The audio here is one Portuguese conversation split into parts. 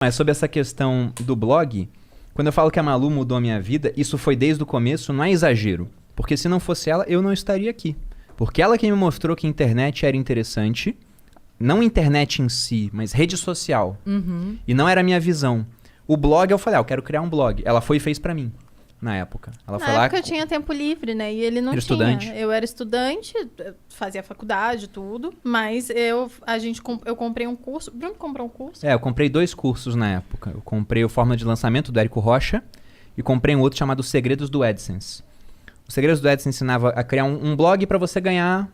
Mas sobre essa questão do blog, quando eu falo que a Malu mudou a minha vida, isso foi desde o começo, não é exagero. Porque se não fosse ela, eu não estaria aqui. Porque ela que me mostrou que a internet era interessante, não internet em si, mas rede social. E não era a minha visão. O blog, eu falei, eu quero criar um blog. Ela foi e fez pra mim, na época. Ela foi lá, eu tinha tempo livre, né? E ele não era tinha. estudante. Eu era estudante, fazia faculdade, tudo. Mas eu comprei um curso. Bruno comprou um curso? eu comprei 2 cursos na época. Eu comprei o Fórmula de Lançamento do Érico Rocha e comprei um outro chamado Segredos do AdSense. O Segredos do AdSense ensinava a criar um blog para você ganhar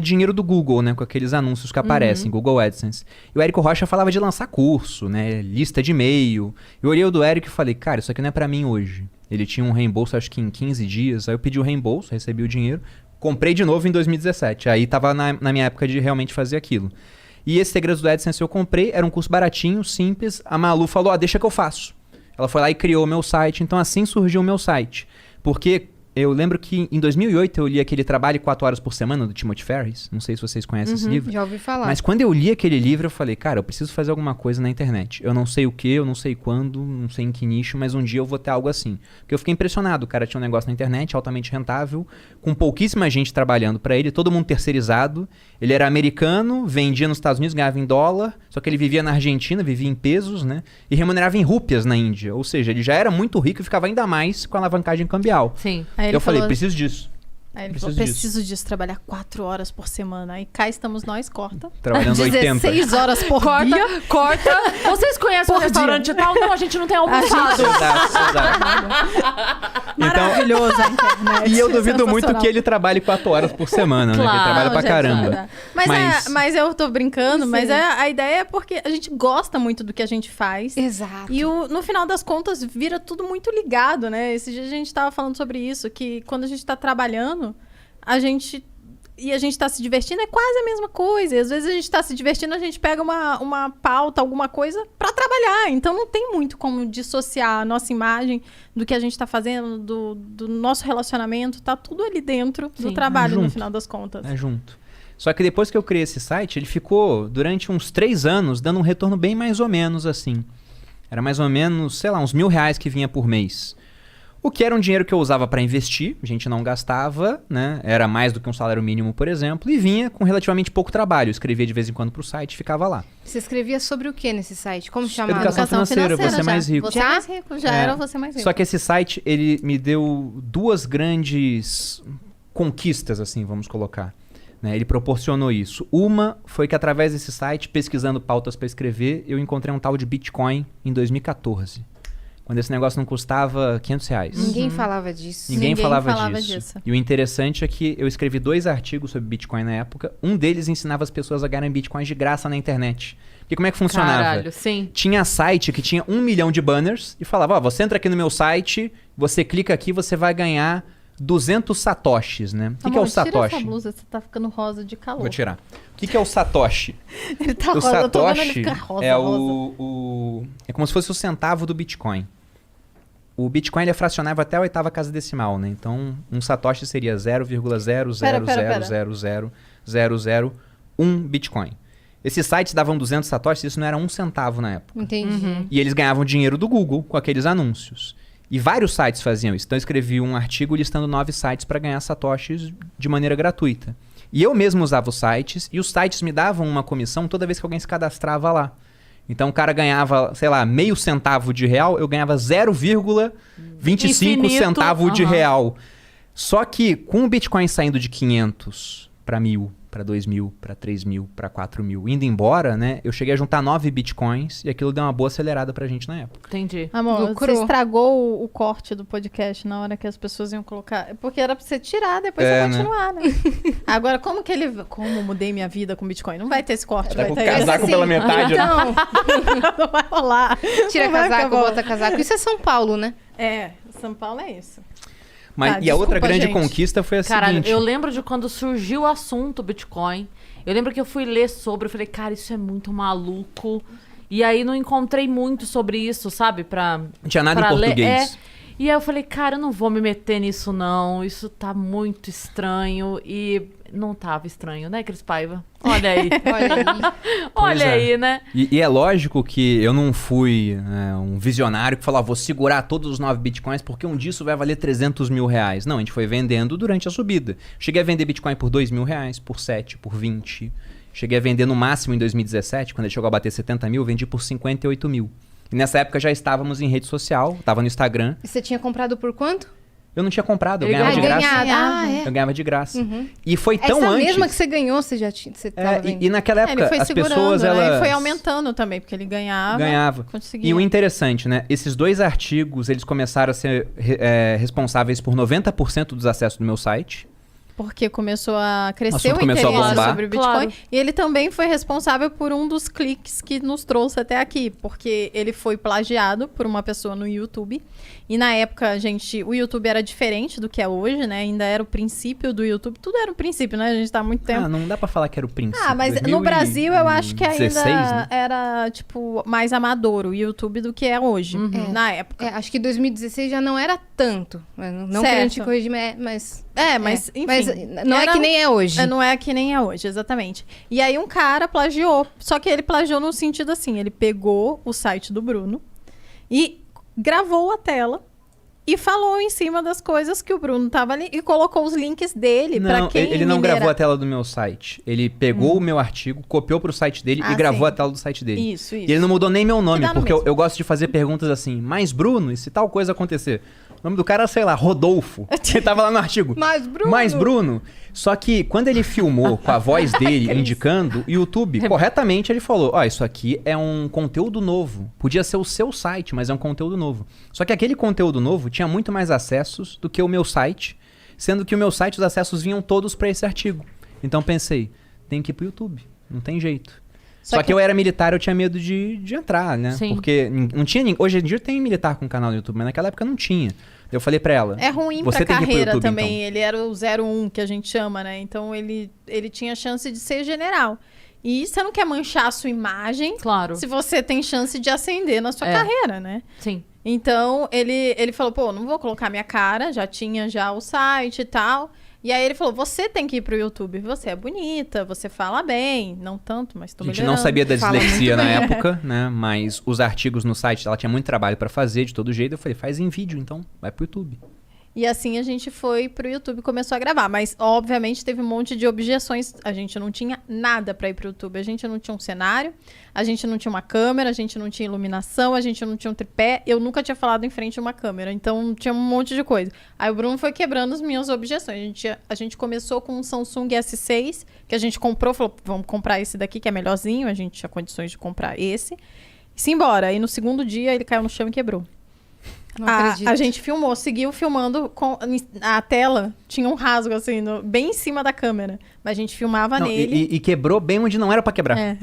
dinheiro do Google, né? Com aqueles anúncios que aparecem, Google AdSense. E o Érico Rocha falava de lançar curso, né? Lista de e-mail. Eu olhei o do Érico e falei, cara, isso aqui não é para mim hoje. Ele tinha um reembolso, acho que em 15 dias. Aí eu pedi o reembolso, recebi o dinheiro. Comprei de novo em 2017. Aí tava na minha época de realmente fazer aquilo. E esse Segredos do AdSense eu comprei. Era um curso baratinho, simples. A Malu falou, deixa que eu faço. Ela foi lá e criou o meu site. Então assim surgiu o meu site. Porque eu lembro que em 2008 eu li aquele Trabalho 4 Horas por Semana do Timothy Ferriss. Não sei se vocês conhecem esse livro. Já ouvi falar. Mas quando eu li aquele livro, eu falei, cara, eu preciso fazer alguma coisa na internet. Eu não sei o que, eu não sei quando, não sei em que nicho, mas um dia eu vou ter algo assim. Porque eu fiquei impressionado. O cara tinha um negócio na internet, altamente rentável, com pouquíssima gente trabalhando pra ele, todo mundo terceirizado. Ele era americano, vendia nos Estados Unidos, ganhava em dólar, só que ele vivia na Argentina, vivia em pesos, né? E remunerava em rúpias na Índia. Ou seja, ele já era muito rico e ficava ainda mais com a alavancagem cambial. Sim. Aí Eu falei, preciso disso. Aí ele falou, preciso disso, trabalhar 4 horas por semana. Aí cá estamos nós, corta. Trabalhando 80. 16 horas por dia. Corta. Vocês conhecem o restaurante e tal? Não, a gente não tem almoçado. Exato. Maravilhoso a internet. E eu duvido muito que ele trabalhe 4 horas por semana, né? Que ele trabalha pra caramba. Mas eu tô brincando, mas a ideia é porque a gente gosta muito do que a gente faz. Exato. E no final das contas, vira tudo muito ligado, né? Esse dia a gente tava falando sobre isso, que quando a gente tá trabalhando, a gente tá se divertindo, é quase a mesma coisa. E às vezes a gente tá se divertindo, a gente pega uma pauta, alguma coisa pra trabalhar. Então não tem muito como dissociar a nossa imagem do que a gente tá fazendo, do nosso relacionamento. Tá tudo ali dentro do trabalho, no final das contas. É junto. Só que depois que eu criei esse site, ele ficou durante uns 3 anos dando um retorno bem mais ou menos assim. Era mais ou menos, sei lá, uns R$1.000 que vinha por mês. O que era um dinheiro que eu usava para investir, a gente não gastava, né? Era mais do que um salário mínimo, por exemplo, e vinha com relativamente pouco trabalho. Eu escrevia de vez em quando pro site e ficava lá. Você escrevia sobre o que nesse site? Como chamava? Educação financeira, você mais rico. Você mais rico, já era você mais rico. Só que esse site, ele me deu 2 grandes conquistas, assim, vamos colocar. Né? Ele proporcionou isso. Uma foi que através desse site, pesquisando pautas para escrever, eu encontrei um tal de Bitcoin em 2014. Quando esse negócio não custava R$500. Ninguém falava disso. Ninguém falava disso. E o interessante é que eu escrevi 2 artigos sobre Bitcoin na época. Um deles ensinava as pessoas a ganharem Bitcoins de graça na internet. Porque como é que funcionava? Caralho, sim. Tinha site que tinha 1 milhão de banners e falava, você entra aqui no meu site, você clica aqui, você vai ganhar 200 satoshis, né? O que é o satoshi? Tira essa blusa, você tá ficando rosa de calor. Vou tirar. O que é o satoshi? Ele tá O rosa, eu tô vendo ele satoshi ficar rosa, é rosa. é como se fosse o centavo do Bitcoin. O Bitcoin ele é fracionável até a 8ª casa decimal, né? Então, um satoshi seria 0,000000001 Bitcoin. Esses sites davam 200 satoshis, isso não era 1 centavo na época. Entendi. E eles ganhavam dinheiro do Google com aqueles anúncios. E vários sites faziam isso. Então eu escrevi um artigo listando 9 sites para ganhar satoshis de maneira gratuita. E eu mesmo usava os sites, e os sites me davam uma comissão toda vez que alguém se cadastrava lá. Então o cara ganhava, sei lá, meio centavo de real, eu ganhava 0,25 centavo de real. Só que com o Bitcoin saindo de 500 para 1.000, para 2.000, para 3.000, para 4.000, indo embora, né? Eu cheguei a juntar 9 Bitcoins e aquilo deu uma boa acelerada pra gente na época. Entendi. Amor, você estragou o corte do podcast na hora que as pessoas iam colocar. Porque era pra você tirar, depois você continuar, né? Agora, como mudei minha vida com Bitcoin? Não vai ter esse corte, vai ter casaco assim, pela metade. Então, não vai rolar. tira casaco, bota casaco. Isso é São Paulo, né? É, São Paulo é isso. Mas, e a outra grande conquista foi a seguinte... eu lembro de quando surgiu o assunto Bitcoin. Eu lembro que eu fui ler sobre, eu falei, cara, isso é muito maluco. E aí não encontrei muito sobre isso, sabe? Não tinha nada em português. E aí eu falei, cara, eu não vou me meter nisso não, isso tá muito estranho. E Não tava estranho, né, Cris Paiva? Olha aí. Olha aí. Olha é. aí, né? E é lógico que eu não fui um visionário que falou, vou segurar todos os 9 bitcoins porque um dia isso vai valer 300 mil reais. Não, a gente foi vendendo durante a subida. Cheguei a vender bitcoin por 2 mil reais, por 7, por 20. Cheguei a vender no máximo em 2017, quando ele chegou a bater 70 mil, vendi por 58 mil. E nessa época já estávamos em rede social, tava no Instagram. E você tinha comprado por quanto? Eu não tinha comprado, eu Ele ganhava de graça. Ah, é. Eu ganhava de graça. Uhum. E foi tão Essa antes... mesma que você ganhou, você já tinha. Você tava vendo. e naquela Ele época, foi as segurando, pessoas, né? elas... E foi aumentando também, porque ele ganhava. Conseguia. E o interessante, né? Esses 2 artigos, eles começaram a ser responsáveis por 90% dos acessos do meu site. Porque começou a crescer assunto o começou a interesse bombar. sobre o Bitcoin. Claro. E ele também foi responsável por um dos cliques que nos trouxe até aqui. Porque ele foi plagiado por uma pessoa no YouTube. E na época, gente, o YouTube era diferente do que é hoje, né? Ainda era o princípio do YouTube. Tudo era o princípio, né? A gente tá há muito tempo. Ah, não dá pra falar que era o princípio. Mas no Brasil eu acho que ainda 2016, né? era, tipo, mais amador o YouTube do que é hoje, na época. Acho que 2016 já não era tanto. Não Certo. querendo te corrigir, mas... Mas, enfim. Mas não é que nem é hoje. Não é que nem é hoje, exatamente. E aí um cara plagiou. Só que ele plagiou no sentido assim, ele pegou o site do Bruno e gravou a tela e falou em cima das coisas que o Bruno tava ali e colocou os links dele pra Não, quem ele não minera- gravou a tela do meu site. Ele pegou o meu artigo, copiou pro site dele e gravou sim. a tela do site dele. Isso. E ele não mudou nem meu nome, dá no porque eu mesmo. gosto de fazer perguntas assim, mas Bruno, e se tal coisa acontecer? O nome do cara, sei lá, Rodolfo. Ele tava lá no artigo. Mas Bruno... Só que quando ele filmou com a voz dele indicando, o YouTube, corretamente, ele falou, ó, isso aqui é um conteúdo novo. Podia ser o seu site, mas é um conteúdo novo. Só que aquele conteúdo novo tinha muito mais acessos do que o meu site, sendo que o meu site, os acessos vinham todos pra esse artigo. Então pensei, tem que ir pro YouTube, não tem jeito. Só que eu era militar, eu tinha medo de entrar, né? Sim. Porque não tinha hoje em dia tem militar com canal no YouTube, mas naquela época não tinha. Eu falei pra ela, É ruim você pra tem que ir pro carreira YouTube, também. então. Ele era o 01, que a gente chama, né? Então ele tinha chance de ser general. E você não quer manchar a sua imagem Claro. se você tem chance de ascender na sua carreira, né? Sim. Então ele falou, pô, não vou colocar minha cara, já tinha o site e tal. E aí ele falou, você tem que ir pro YouTube, você é bonita, você fala bem, não tanto, mas tô A gente melhorando. não sabia da Fala dislexia muito na bem. época, né? Mas os artigos no site, ela tinha muito trabalho pra fazer de todo jeito. Eu falei, faz em vídeo, então, vai pro YouTube. E assim a gente foi pro YouTube e começou a gravar. Mas, obviamente, teve um monte de objeções. A gente não tinha nada pra ir pro YouTube. A gente não tinha um cenário, a gente não tinha uma câmera, a gente não tinha iluminação, a gente não tinha um tripé. Eu nunca tinha falado em frente a uma câmera. Então, tinha um monte de coisa. Aí o Bruno foi quebrando as minhas objeções. A gente começou com um Samsung S6, que a gente comprou. Falou, vamos comprar esse daqui, que é melhorzinho. A gente tinha condições de comprar esse. E se embora. Aí, no segundo dia, ele caiu no chão e quebrou. Não acredito. A gente filmou, seguiu filmando com a tela, tinha um rasgo assim, bem em cima da câmera. Mas a gente filmava Não, nele. e quebrou bem onde não era pra quebrar. É.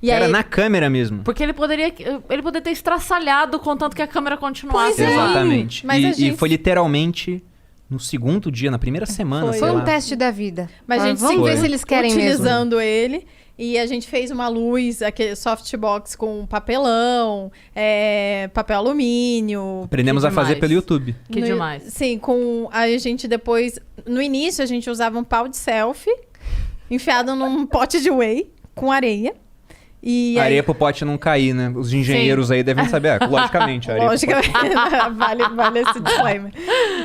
E Era aí, na câmera mesmo. Porque ele poderia ter estraçalhado contanto que a câmera continuasse. Pois é. lá. Exatamente. Mas a E gente- foi literalmente no segundo dia, na primeira semana, Foi. sei Foi lá. um teste da vida. mas a gente Vamos seguiu ver se eles querem mesmo. utilizando ele. E a gente fez uma luz, aquele softbox com papelão, papel alumínio. Aprendemos Que a fazer demais. pelo YouTube. Que No- demais. Sim, a gente depois... No início, a gente usava um pau de selfie enfiado num pote de whey com areia. E aí- Areia pro pote não cair, né? Os engenheiros aí devem saber. Logicamente, areia pro Logicamente, vale esse disclaimer.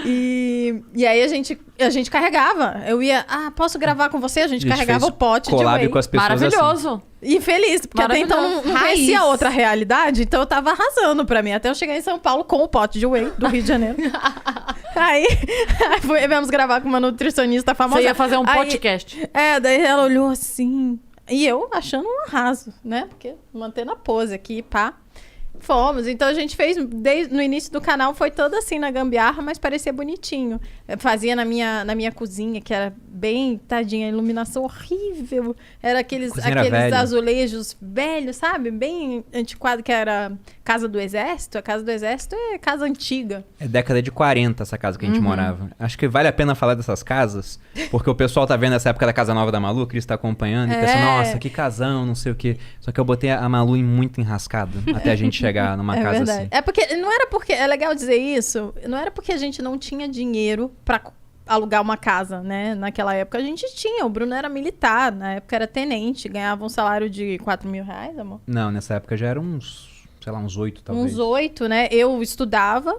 E aí a gente carregava. Eu ia, posso gravar com você? A gente carregava fez o pote de collab whey. com as pessoas assim. Maravilhoso. E feliz, porque até então não Maravilhoso. conhecia Raiz. outra realidade, então eu tava arrasando pra mim. Até eu chegar em São Paulo com o pote de whey do Rio de Janeiro. aí viemos gravar com uma nutricionista famosa. Você ia fazer um Aí- podcast. daí ela olhou assim. E eu achando um arraso, né? Porque mantendo a pose aqui, pá. Fomos. Então a gente fez, desde no início do canal, foi todo assim na gambiarra, mas parecia bonitinho. Eu fazia na minha cozinha, que era bem, tadinha, iluminação horrível. Era aqueles Cozinha era velha. azulejos velhos, sabe? Bem antiquado, que era Casa do Exército. A Casa do Exército é casa antiga. É década de 40 essa casa que a gente morava. Acho que vale a pena falar dessas casas, porque o pessoal tá vendo essa época da Casa Nova da Malu, que eles tá acompanhando, e pensa, nossa, que casão, não sei o quê. Só que eu botei a Malu em muito enrascada, até a gente chegar numa É casa verdade. assim. É legal dizer isso, não era porque a gente não tinha dinheiro pra alugar uma casa, né? Naquela época a gente tinha. O Bruno era militar, na época era tenente, ganhava um salário de 4 mil reais, amor. Não, nessa época já eram uns 8, talvez. Uns 8, né? Eu estudava,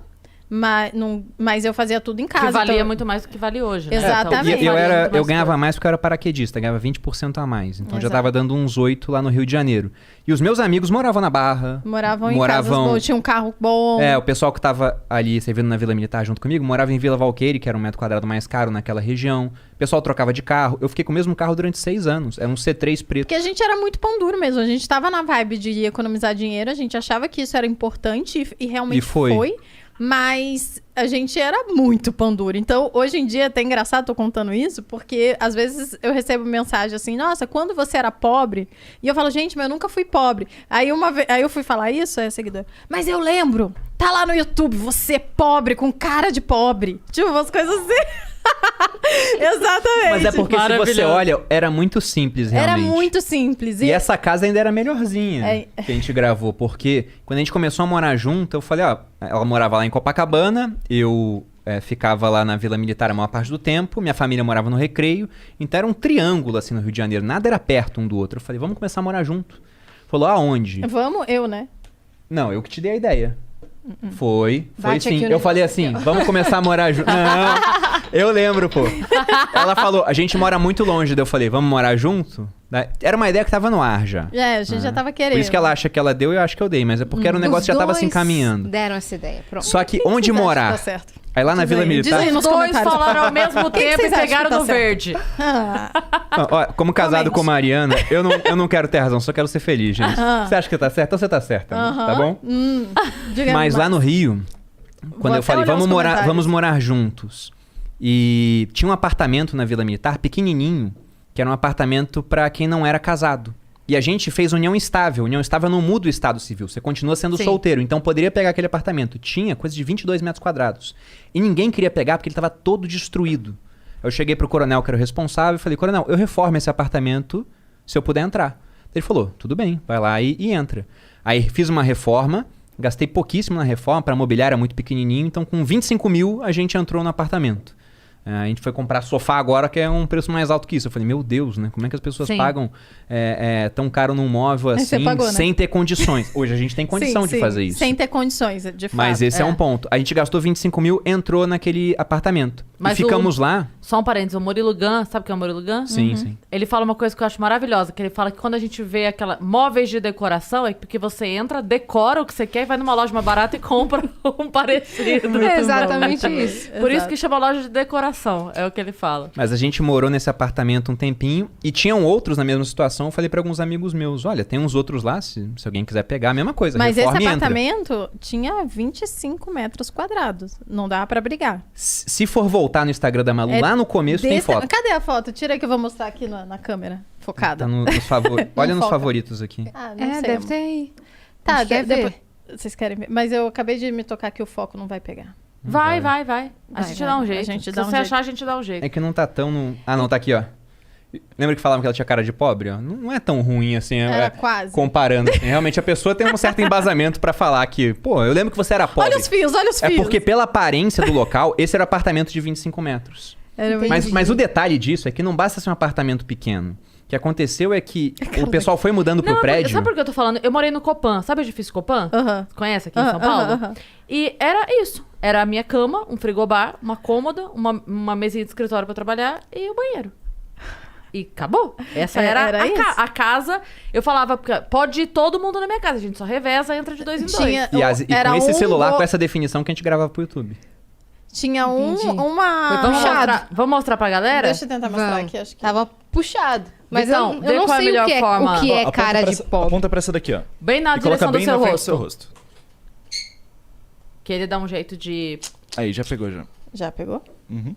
mas eu fazia tudo em casa. Que valia então- muito mais do que vale hoje, né? Exatamente. E eu, valia muito eu mais ganhava coisa. mais porque eu era paraquedista, ganhava 20% a mais. Então já Exato. tava dando uns 8 lá no Rio de Janeiro. E os meus amigos moravam na Barra. Moravam em casas boas, tinha um carro bom. O pessoal que tava ali servindo na Vila Militar junto comigo morava em Vila Valqueire, que era um metro quadrado mais caro naquela região. O pessoal trocava de carro. Eu fiquei com o mesmo carro durante 6 anos. Era um C3 preto. Porque a gente era muito pão duro mesmo. A gente tava na vibe de economizar dinheiro, a gente achava que isso era importante e realmente E foi. Mas a gente era muito pão duro. Então, hoje em dia, é até engraçado, tô contando isso, porque às vezes eu recebo mensagem assim, nossa, quando você era pobre? E eu falo, gente, mas eu nunca fui pobre. Aí eu fui falar isso, aí a seguidora, mas eu lembro, tá lá no YouTube, você pobre, com cara de pobre. Tipo, umas coisas assim. Exatamente. Mas é porque se você Maravilhoso. olha, era muito simples Era realmente. muito simples. E essa casa ainda era melhorzinha que a gente gravou, porque quando a gente começou a morar junto, eu falei, ela morava lá em Copacabana, eu ficava lá na Vila Militar a maior parte do tempo, minha família morava no Recreio, então era um triângulo assim no Rio de Janeiro, nada era perto um do outro. Eu falei, vamos começar a morar junto. Falou, aonde? Vamos, eu, né? Não, eu que te dei a ideia. Foi Bate sim. aqui o Eu falei assim, vamos começar a morar junto. Não, eu lembro, pô. Ela falou, a gente mora muito longe. Daí eu falei, vamos morar junto? Era uma ideia que tava no ar já. A gente já tava querendo. Por isso que ela acha que ela deu e eu acho que eu dei. Mas é porque era um negócio que já tava se encaminhando. Deram essa ideia, pronto. Só que onde Vocês acham que morar? tá certo? Aí lá na Diz Vila aí, Militar... diz aí nos Dois comentários. falaram ao mesmo que tempo e vocês acham pegaram que tá no certo? verde. Ah, Como casado Comente. com Mariana, eu não quero ter razão, só quero ser feliz, gente. Você acha que tá certo? Então você tá certa, tá bom? diga Mas lá mais. no Rio, quando eu até falei, olhar os comentários. vamos morar juntos. E tinha um apartamento na Vila Militar, pequenininho, que era um apartamento pra quem não era casado. E a gente fez união estável. União estável não muda o estado civil. Você continua sendo Sim. solteiro. Então poderia pegar aquele apartamento. Tinha coisa de 22 metros quadrados. E ninguém queria pegar porque ele estava todo destruído. Eu cheguei pro coronel, que era o responsável, e falei, coronel, eu reformo esse apartamento se eu puder entrar. Ele falou, tudo bem, vai lá e entra. Aí fiz uma reforma, gastei pouquíssimo na reforma, para mobiliário era muito pequenininho, então com 25 mil a gente entrou no apartamento. A gente foi comprar sofá agora, que é um preço mais alto que isso. Eu falei, meu Deus, né? Como é que as pessoas Sim. pagam tão caro num móvel Aí você assim, pagou, né? sem ter condições? Hoje a gente tem condição Sim, de sim, fazer isso. Sem ter condições, de fato. Mas esse é um ponto. A gente gastou 25 mil, entrou naquele apartamento. Mas e ficamos lá. Só um parênteses, o Murilo Gun, sabe o que é o Murilo Gun? Sim, sim. Ele fala uma coisa que eu acho maravilhosa, que ele fala que quando a gente vê móveis de decoração, é porque você entra, decora o que você quer e vai numa loja mais barata e compra um parecido. É exatamente isso. Por isso Exato. que chama loja de decoração, é o que ele fala. Mas a gente morou nesse apartamento um tempinho e tinham outros na mesma situação. Eu falei pra alguns amigos meus, olha, tem uns outros lá, se alguém quiser pegar, a mesma coisa. Mas esse reforma e entra. apartamento tinha 25 metros quadrados. Não dava pra brigar. Se for voltar no Instagram da Malu, É lá no começo tem foto. Cadê a foto? Tira aí que eu vou mostrar aqui na câmera. Focada. Tá nos favoritos. Olha nos foca. favoritos aqui. Ah, não sei. Deve amor. ter aí. Tá, A gente quer ver. depois... Vocês querem ver? Mas eu acabei de me tocar que o foco não vai pegar. Vai. A Vai, gente vai. dá um A jeito. gente Se dá um você jeito. achar, a gente dá um jeito. É que não tá tão no... Ah, não, tá aqui, ó. Lembra que falavam que ela tinha cara de pobre? Ó? Não é tão ruim assim, Era quase. comparando. Assim. Realmente a pessoa tem um certo embasamento pra falar que, pô, eu lembro que você era pobre. Olha os fios, olha os É fios. porque pela aparência do local, esse era um apartamento de 25 metros. Era muito- Mas o detalhe disso é que não basta ser um apartamento pequeno. O que aconteceu é que o pessoal foi mudando pro Não, prédio. sabe por que eu tô falando? Eu morei no Copan. Sabe o edifício Copan? Aham. Conhece aqui em São Paulo? aham. E era isso. Era a minha cama, um frigobar, uma cômoda, uma mesinha de escritório pra trabalhar e o banheiro. E acabou. Essa era isso. a casa. Eu falava, pode ir todo mundo na minha casa. A gente só reveza, entra de 2 em 2. Tinha, E era com esse celular, go- com essa definição que a gente gravava pro YouTube. Tinha Entendi. uma... Vamos mostrar pra galera? Deixa eu tentar mostrar Vamos. aqui, acho que... Tava puxado. Mas Então, eu vê não qual é a sei melhor o que é, forma. o que é Aponta cara pra de essa- pobre. Aponta pra essa daqui, ó. Bem na E coloca direção do bem seu na frente do rosto. seu rosto. Que ele dá um jeito de... Aí, já pegou já. Já pegou? Uhum.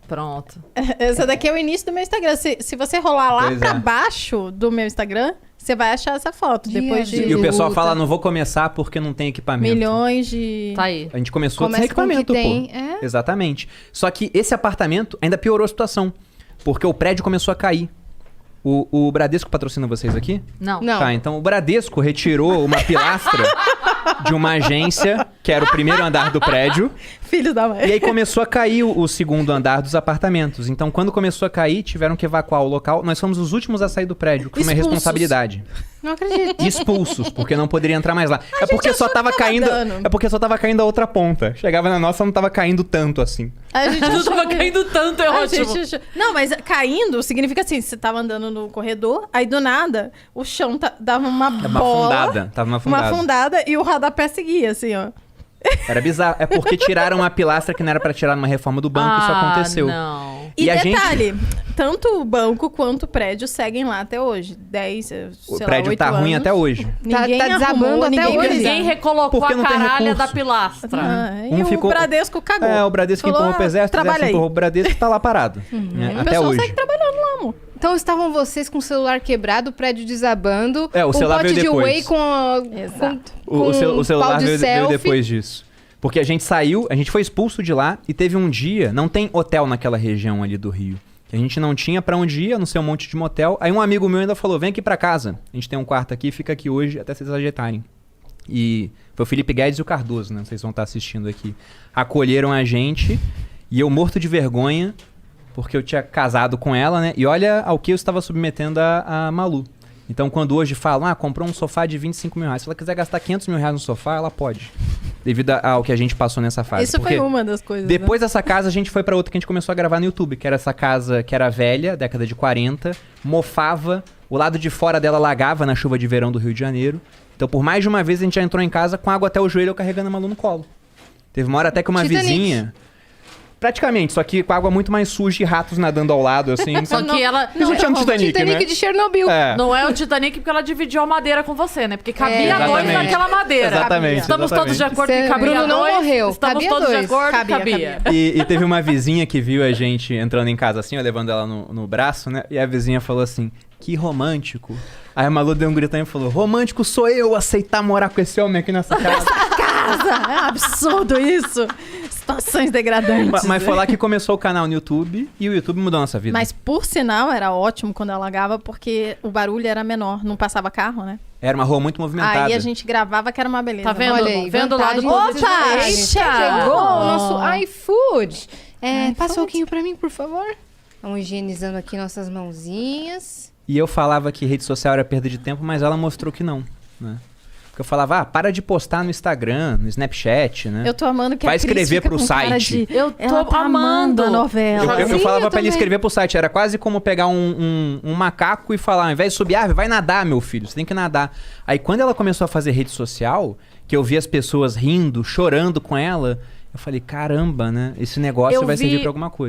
Pronto. Esse daqui é o início do meu Instagram. Se você rolar lá Pois pra é. baixo do meu Instagram, você vai achar essa foto. Depois de E o pessoal luta. fala, não vou começar porque não tem equipamento. milhões de... Tá aí. A gente começou sem Começa com o que equipamento, tem, pô. é. Exatamente. Só que esse apartamento ainda piorou a situação. Porque o prédio começou a cair. O Bradesco patrocina vocês aqui? Não. Não. Tá, então o Bradesco retirou uma pilastra de uma agência, que era o primeiro andar do prédio. Filho da mãe. E aí começou a cair o segundo andar dos apartamentos. Então, quando começou a cair, tiveram que evacuar o local. Nós fomos os últimos a sair do prédio, que foi uma Expulsos. responsabilidade. Não acredito. Expulsos, porque não poderia entrar mais lá. É porque só tava tava caindo. dando. É porque só tava caindo a outra ponta. Chegava na nossa, não tava caindo tanto assim. A gente Não tava caindo tanto, é A ótimo. gente achou- Não, mas caindo significa assim, você tava andando no corredor, aí do nada, o chão dava uma Tava uma bola, afundada. Tava uma afundada. uma afundada e o rodapé seguia, assim, ó. Era bizarro. É porque tiraram a pilastra que não era pra tirar numa reforma do banco. Isso aconteceu. Não. E, E a gente- detalhe, tanto o banco quanto o prédio seguem lá até hoje. 10, sei O lá, prédio 8 tá ruim anos. até hoje. Ninguém Tá desabando arrumou, até ninguém hoje. fez Ninguém nada. recolocou Porque a não tem caralha recurso. da pilastra. Ah, e Um o ficou- Bradesco cagou. É, o Bradesco Falou, empurrou pro exército, o trabalha exército aí. empurrou pro Bradesco e tá lá parado. né, O até pessoal hoje. segue trabalhando lá, amor. Então estavam vocês com o celular quebrado, o prédio desabando. É, o celular pote veio de depois. whey com Exato. O pau celular de veio selfie. depois disso. Porque a gente saiu, a gente foi expulso de lá e teve um dia, não tem hotel naquela região ali do Rio. A gente não tinha pra onde ir, a não ser um monte de motel. Aí um amigo meu ainda falou, vem aqui pra casa. A gente tem um quarto aqui, fica aqui hoje até vocês ajeitarem. E foi o Felipe Guedes e o Cardoso, né? Vocês vão estar assistindo aqui. Acolheram a gente e eu morto de vergonha, porque eu tinha casado com ela, né? E olha ao que eu estava submetendo a Malu. Então, quando hoje falam, comprou um sofá de 25 mil reais. Se ela quiser gastar 500 mil reais no sofá, ela pode. Devido ao que a gente passou nessa fase. Isso Porque foi uma das coisas. depois dessa casa, a gente foi pra outra que a gente começou a gravar no YouTube. Que era essa casa que era velha, década de 40. Mofava. O lado de fora dela lagava na chuva de verão do Rio de Janeiro. Então, por mais de uma vez, a gente já entrou em casa com água até o joelho, eu carregando a Malu no colo. Teve uma hora até que uma Titanic. vizinha... Praticamente, só que com água muito mais suja e ratos nadando ao lado, assim. Só que ela. Não, tinha um Titanic, Titanic né? de Chernobyl. É. Não é o Titanic porque ela dividiu a madeira com você, né? Porque cabia dois Exatamente. naquela madeira. Exatamente, Estamos todos de acordo Cê- que cabia Bruno não dois. morreu, Estamos cabia todos de dois. acordo que Cabia. cabia. E teve uma vizinha que viu a gente entrando em casa assim, ó, levando ela no braço, né? E a vizinha falou assim, que romântico. Aí a Malu deu um gritão e falou, romântico sou eu aceitar morar com esse homem aqui nessa casa. Casa! É um absurdo isso! Situações degradantes. Mas foi lá que começou o canal no YouTube e o YouTube mudou a nossa vida. Mas, por sinal, era ótimo quando alagava, porque o barulho era menor, não passava carro, né? Era uma rua muito movimentada. Aí a gente gravava que era uma beleza. Tá vendo? Olha aí, Vendo o lado vantagem. positivo. Opa! Eita! Chegou o nosso iFood. iFood. Passa um pouquinho pra mim, por favor. Vamos higienizando aqui nossas mãozinhas. E eu falava que rede social era perda de tempo, mas ela mostrou que não, né? Porque eu falava, para de postar no Instagram, no Snapchat, né? Eu tô amando que Vai a Cris escrever fica pro com cara site. de- Eu Ela tô tá amando a novela. Eu Sim, falava eu pra ele também. escrever pro site, era quase como pegar um macaco e falar, ao invés de subir árvore, vai nadar, meu filho, você tem que nadar. Aí quando ela começou a fazer rede social, que eu vi as pessoas rindo, chorando com ela, eu falei, caramba, né? Esse negócio Eu vai servir vi- pra alguma coisa.